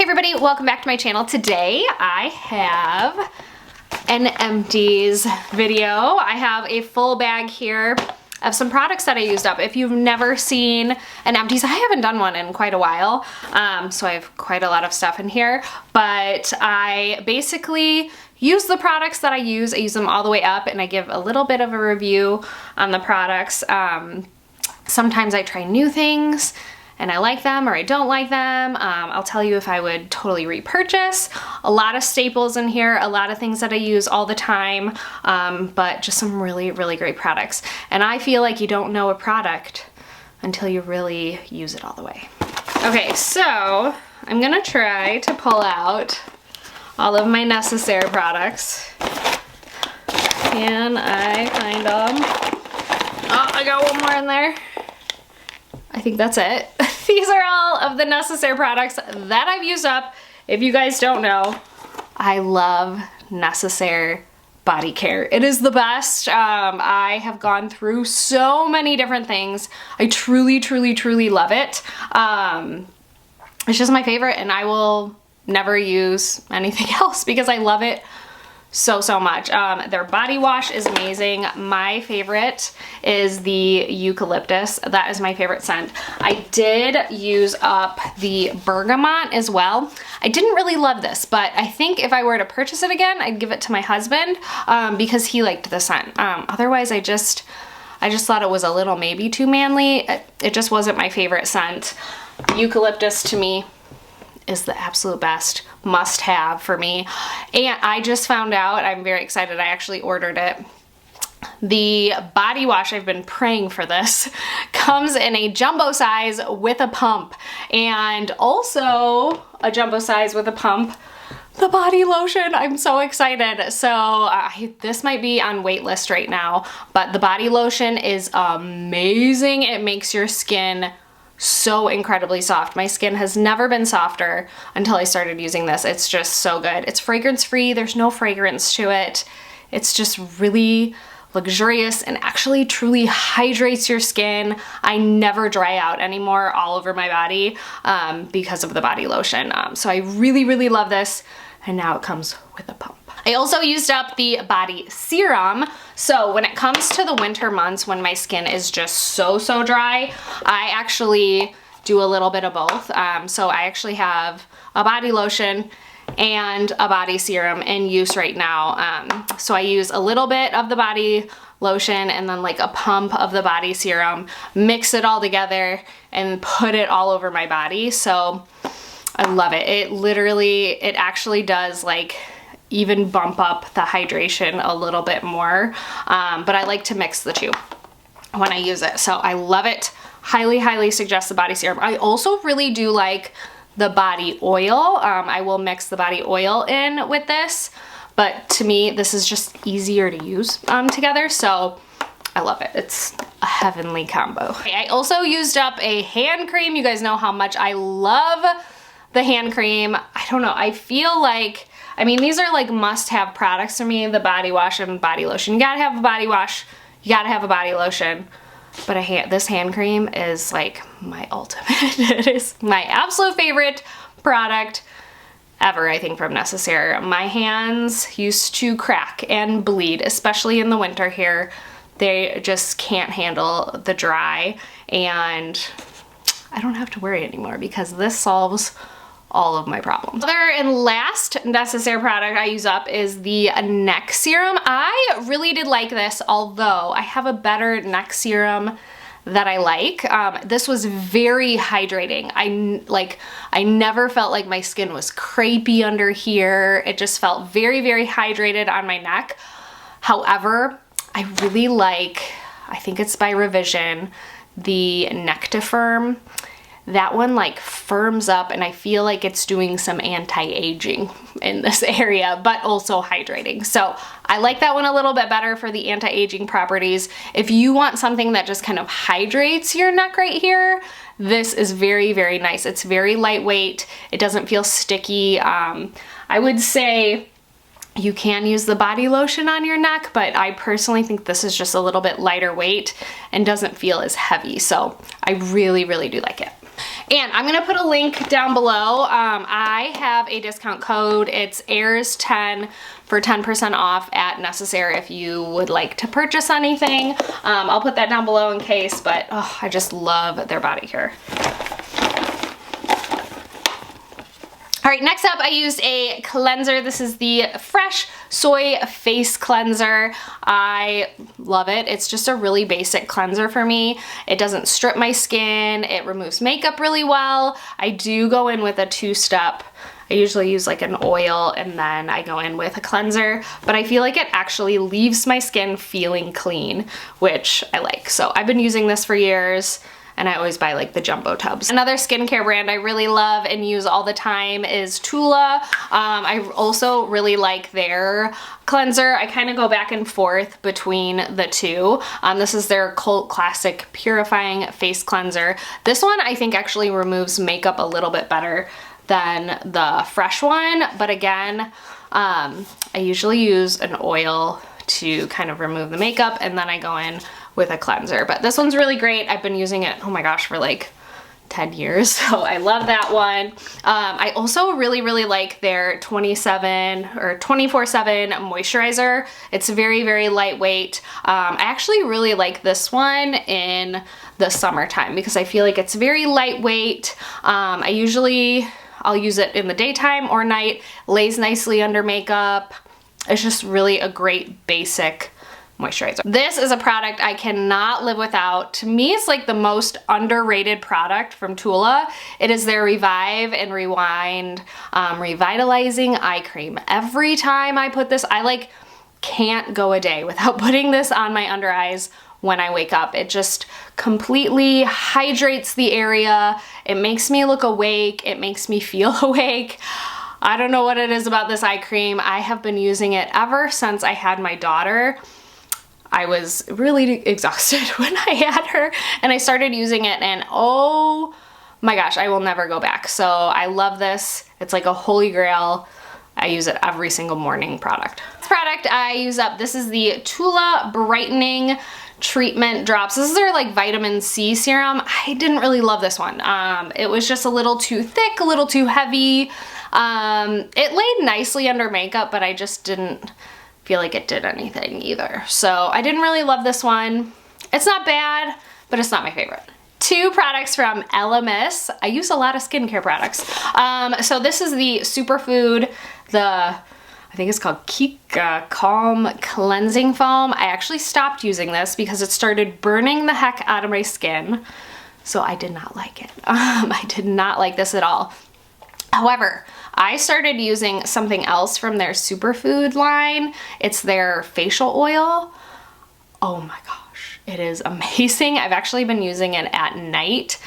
Hey everybody, welcome back to my channel. Today I have an Empties video. I have a full bag here of some products that I used up. If you've never seen an Empties, I haven't done one in quite a while, so I have quite a lot of stuff in here, but I basically use the products that I use them all the way up, and I give a little bit of a review on the products. Sometimes I try new things and I like them or I don't like them. I'll tell you if I would totally repurchase. A lot of staples in here, a lot of things that I use all the time, but just some really, really great products. And I feel like you don't know a product until you really use it all the way. Okay, so I'm gonna try to pull out all of my Necessaire products. Can I find them? Oh, I got one more in there. I think that's it. These are all of the Necessaire products that I've used up. If you guys don't know, I love Necessaire body care. It is the best. I have gone through so many different things. I truly, truly, truly love it. It's just my favorite, and I will never use anything else because I love it so much. Their body wash is amazing. My favorite is the eucalyptus. That is my favorite scent. I did use up the bergamot as well. I didn't really love this, but I think if I were to purchase it again, I'd give it to my husband because he liked the scent. Otherwise, I just thought it was a little maybe too manly. It just wasn't my favorite scent. Eucalyptus to me is the absolute best, must have for me. And I just found out, I'm very excited, I actually ordered it. The body wash, I've been praying for this, comes in a jumbo size with a pump, and also a jumbo size with a pump, the body lotion. I'm so excited. So this might be on wait list right now, but the body lotion is amazing. It makes your skin so incredibly soft. My skin has never been softer until I started using this. It's just so good. It's fragrance free. There's no fragrance to it. It's just really luxurious and actually truly hydrates your skin. I never dry out anymore all over my body because of the body lotion. So I really, really love this. And now it comes with a pump. I also used up the body serum. So when it comes to the winter months when my skin is just so dry, I actually do a little bit of both. So I actually have a body lotion and a body serum in use right now. So I use a little bit of the body lotion and then like a pump of the body serum, mix it all together and put it all over my body. So I love it. It actually does like even bump up the hydration a little bit more. But I like to mix the two when I use it. So I love it. Highly, highly suggest the body serum. I also really do like the body oil. I will mix the body oil in with this, but to me, this is just easier to use together. So I love it. It's a heavenly combo. I also used up a hand cream. You guys know how much I love the hand cream. I don't know. I feel like, I mean, these are like must-have products for me, the body wash and body lotion. You gotta have a body wash, you gotta have a body lotion, but this hand cream is like my ultimate. It is my absolute favorite product ever, I think, from Necessaire. My hands used to crack and bleed, especially in the winter here. They just can't handle the dry, and I don't have to worry anymore because this solves all of my problems. Other and last Necessaire product I use up is the neck serum. I really did like this, although I have a better neck serum that I like. This was very hydrating. I never felt like my skin was crepey under here. It just felt very, very hydrated on my neck. However, I really like, I think it's by Revision, the Necessaire. That one like firms up, and I feel like it's doing some anti-aging in this area, but also hydrating. So I like that one a little bit better for the anti-aging properties. If you want something that just kind of hydrates your neck right here, this is very, very nice. It's very lightweight. It doesn't feel sticky. I would say you can use the body lotion on your neck, but I personally think this is just a little bit lighter weight and doesn't feel as heavy. So I really, really do like it. And I'm gonna put a link down below. I have a discount code. It's AIRS10 for 10% off at Necessaire if you would like to purchase anything. I'll put that down below in case, but oh, I just love their body care. All right, next up I used a cleanser. This is the Fresh Soy Face Cleanser. I love it. It's just a really basic cleanser for me. It doesn't strip my skin. It removes makeup really well. I do go in with a two-step. I usually use like an oil and then I go in with a cleanser, but I feel like it actually leaves my skin feeling clean, which I like. So I've been using this for years. And I always buy like the jumbo tubs. Another skincare brand I really love and use all the time is Tula. I also really like their cleanser. I kind of go back and forth between the two. This is their cult classic purifying face cleanser. This one I think actually removes makeup a little bit better than the fresh one. But again, I usually use an oil to kind of remove the makeup and then I go in with a cleanser. But this one's really great. I've been using it, oh my gosh, for like 10 years. So I love that one. I also really like their 27 or 24/7 moisturizer. It's very lightweight. I actually really like this one in the summertime because I feel like it's very lightweight. I'll use it in the daytime or night. Lays nicely under makeup. It's just really a great basic moisturizer. This is a product I cannot live without. To me, it's like the most underrated product from Tula. It is their Revive and Rewind Revitalizing Eye Cream. Every time I put this, I like can't go a day without putting this on my under eyes when I wake up. It just completely hydrates the area. It makes me look awake. It makes me feel awake. I don't know what it is about this eye cream. I have been using it ever since I had my daughter. I was really exhausted when I had her and I started using it and oh my gosh, I will never go back. So I love this. It's like a holy grail. I use it every single morning product. This product I use up, this is the Tula Brightening Treatment Drops. This is their like vitamin C serum. I didn't really love this one. It was just a little too thick, a little too heavy. It laid nicely under makeup, but I just didn't feel like it did anything either. So I didn't really love this one. It's not bad, but it's not my favorite. Two products from Elemis. I use a lot of skincare products. So this is the Superfood, I think it's called Kika Calm Cleansing Foam. I actually stopped using this because it started burning the heck out of my skin. So I did not like it. I did not like this at all. However, I started using something else from their Superfood line. It's their facial oil. Oh my gosh, it is amazing. I've actually been using it at night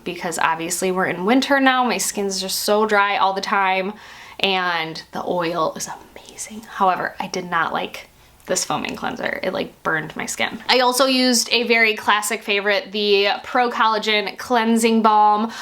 because obviously we're in winter now. My skin's just so dry all the time and the oil is amazing. However, I did not like this foaming cleanser. It like burned my skin. I also used a very classic favorite, the Pro Collagen Cleansing Balm.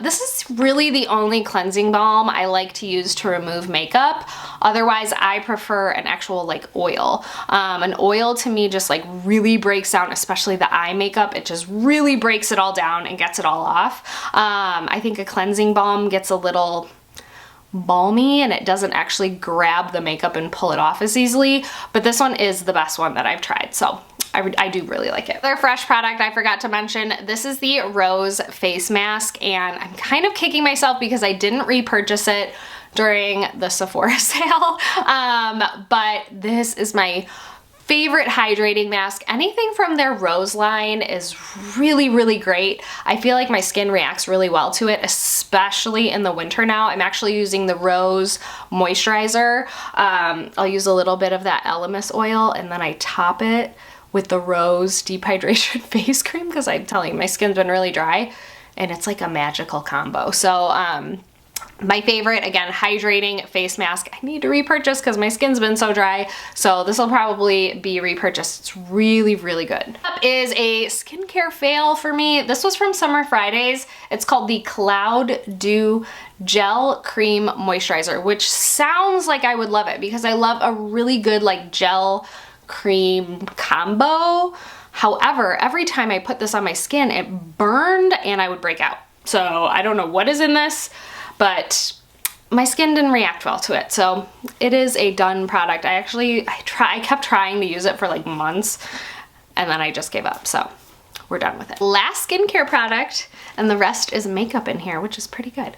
This is really the only cleansing balm I like to use to remove makeup. Otherwise, I prefer an actual like oil. An oil to me just like really breaks down, especially the eye makeup. It just really breaks it all down and gets it all off. I think a cleansing balm gets a little balmy and it doesn't actually grab the makeup and pull it off as easily, but this one is the best one that I've tried, so I do really like it. Their fresh product I forgot to mention, this is the Rose Face Mask, and I'm kind of kicking myself because I didn't repurchase it during the Sephora sale, but this is my favorite hydrating mask. Anything from their Rose line is really great. I feel like my skin reacts really well to it, especially in the winter now. I'm actually using the Rose moisturizer. I'll use a little bit of that Elemis oil and then I top it with the Rose Deep Hydration Face Cream because I'm telling you, my skin's been really dry and it's like a magical combo. So my favorite, again, hydrating face mask. I need to repurchase because my skin's been so dry, so this will probably be repurchased. It's really good. Up is a skincare fail for me. This was from Summer Fridays. It's called the Cloud Dew Gel Cream Moisturizer, which sounds like I would love it because I love a really good like gel cream combo. However, every time I put this on my skin, it burned and I would break out. So I don't know what is in this, but my skin didn't react well to it. So it is a done product. I kept trying to use it for like months and then I just gave up. So we're done with it. Last skincare product, and the rest is makeup in here, which is pretty good.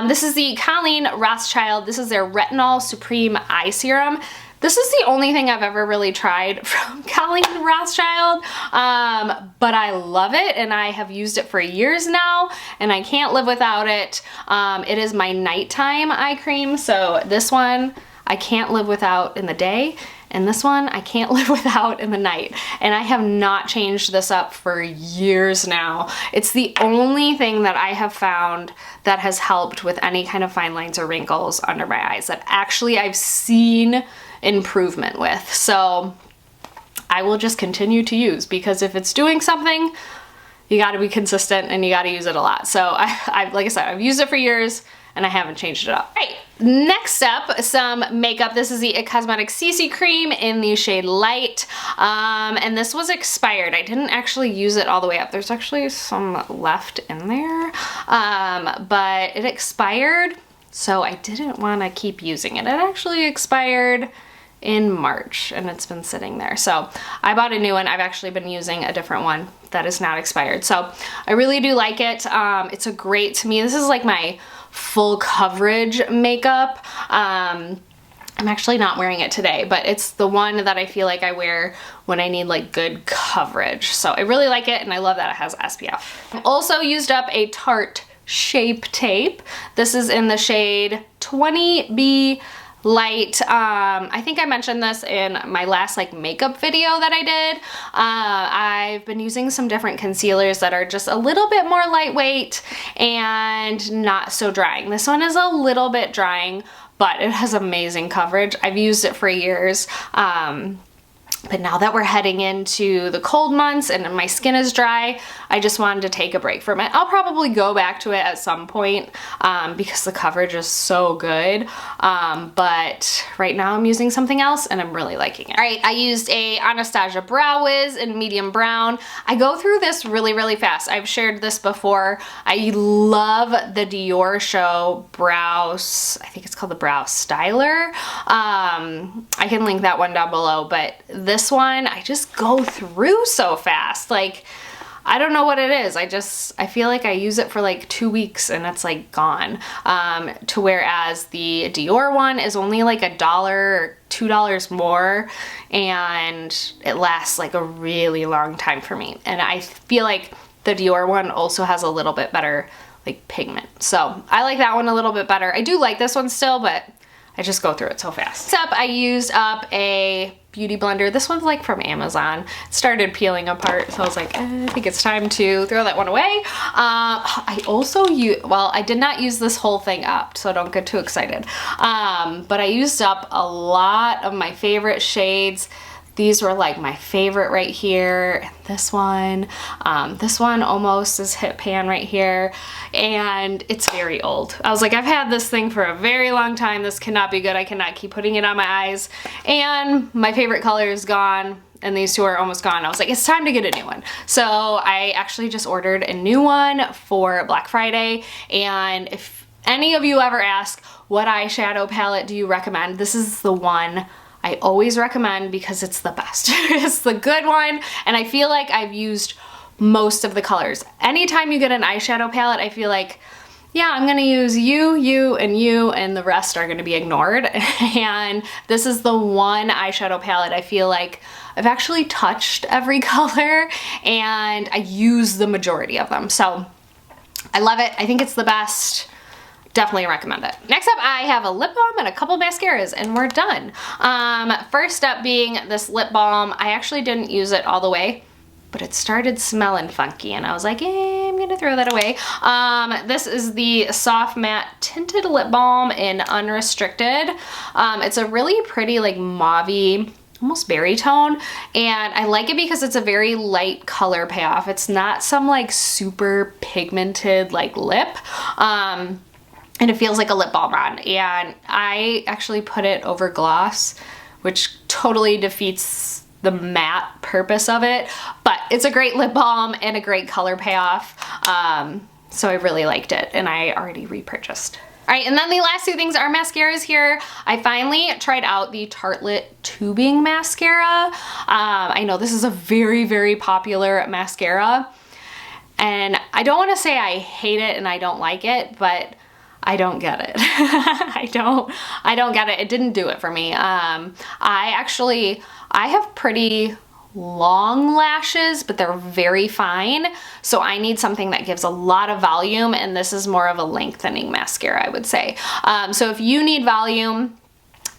This is the Colleen Rothschild. This is their Retinol Supreme Eye Serum. This is the only thing I've ever really tried from Colleen Rothschild, but I love it and I have used it for years now and I can't live without it. It is my nighttime eye cream, so this one I can't live without in the day, and this one I can't live without in the night. And I have not changed this up for years now. It's the only thing that I have found that has helped with any kind of fine lines or wrinkles under my eyes that actually I've seen improvement with. So I will just continue to use, because if it's doing something, you got to be consistent and you got to use it a lot. So like I said, I've used it for years and I haven't changed it up. All right, next up, some makeup. This is the It Cosmetics CC Cream in the shade Light. And this was expired. I didn't actually use it all the way up. There's actually some left in there, but it expired, so I didn't want to keep using it. It actually expired in March and it's been sitting there. So I bought a new one. I've actually been using a different one that is not expired. So I really do like it. It's a great, to me, this is like my full coverage makeup. I'm actually not wearing it today, but it's the one that I feel like I wear when I need like good coverage. So I really like it and I love that it has SPF. I also used up a Tarte Shape Tape. This is in the shade 20B Light. I think I mentioned this in my last like makeup video that I did. I've been using some different concealers that are just a little bit more lightweight and not so drying. This one is a little bit drying, but it has amazing coverage. I've used it for years. But now that we're heading into the cold months and my skin is dry, I just wanted to take a break from it. I'll probably go back to it at some point because the coverage is so good. But right now I'm using something else and I'm really liking it. All right, I used a Anastasia Brow Wiz in medium brown. I go through this really, really fast. I've shared this before. I love the Dior Show Brows. I think it's called the Brow Styler. I can link that one down below, but this one I just go through so fast. Like, I don't know what it is. I feel like I use it for like 2 weeks and it's like gone. To whereas the Dior one is only like $1 or $2 more and it lasts like a really long time for me. And I feel like the Dior one also has a little bit better like pigment. So I like that one a little bit better. I do like this one still, but I just go through it so fast. Next up, I used up a beauty blender. This one's like from Amazon. It started peeling apart, so I was like, I think it's time to throw that one away. I also well, I did not use this whole thing up, so don't get too excited. But I used up a lot of my favorite shades. These were like my favorite right here, and this one almost is hit pan right here, and it's very old. I was like, I've had this thing for a very long time. This cannot be good. I cannot keep putting it on my eyes, and my favorite color is gone, and these two are almost gone. I was like, it's time to get a new one. So I actually just ordered a new one for Black Friday, and if any of you ever ask, what eyeshadow palette do you recommend? This is the one I always recommend because it's the best. It's the good one, and I feel like I've used most of the colors. Anytime you get an eyeshadow palette, I feel like, yeah, I'm gonna use you, and the rest are gonna be ignored. And this is the one eyeshadow palette I feel like I've actually touched every color, and I use the majority of them. So I love it. I think it's the best. Definitely recommend it. Next up, I have a lip balm and a couple mascaras, and we're done. First up being this lip balm. I actually didn't use it all the way, but it started smelling funky, and I was like, I'm gonna throw that away. This is the Soft Matte Tinted Lip Balm in Unrestricted. It's a really pretty, like, mauve-y, almost berry tone, and I like it because it's a very light color payoff. It's not some, like, super pigmented, like, lip. And it feels like a lip balm on, and I actually put it over gloss, which totally defeats the matte purpose of it, but it's a great lip balm and a great color payoff. So I really liked it and I already repurchased. All right, and then the last two things are mascaras here. I finally tried out the Tartelette Tubing Mascara. I know this is a very, very popular mascara. And I don't want to say I hate it and I don't like it, but I don't get it. I don't get it. It didn't do it for me. I have pretty long lashes, but they're very fine. So I need something that gives a lot of volume, and this is more of a lengthening mascara, I would say. So if you need volume,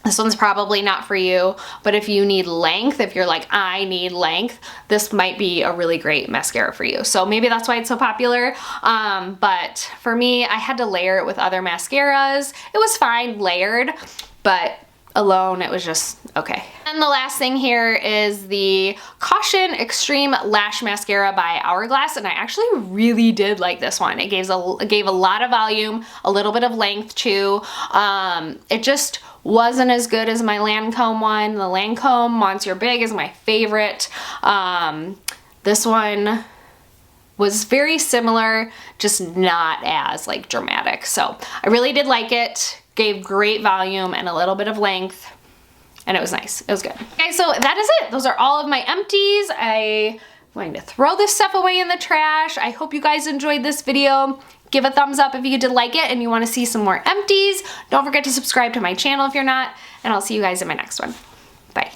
this one's probably not for you, but if you need length, if you're like, I need length, this might be a really great mascara for you. So maybe that's why it's so popular. But for me, I had to layer it with other mascaras. It was fine layered, but alone it was just okay. And the last thing here is the Caution Extreme Lash Mascara by Hourglass, and I actually really did like this one. It gave a lot of volume, a little bit of length too. It just wasn't as good as my Lancome one. The Lancome Once You're Big is my favorite. This one was very similar, just not as like dramatic. So I really did like it. Gave great volume and a little bit of length, and it was nice. It was good. Okay, so that is it. Those are all of my empties. I'm going to throw this stuff away in the trash. I hope you guys enjoyed this video. Give a thumbs up if you did like it and you want to see some more empties. Don't forget to subscribe to my channel if you're not, and I'll see you guys in my next one. Bye.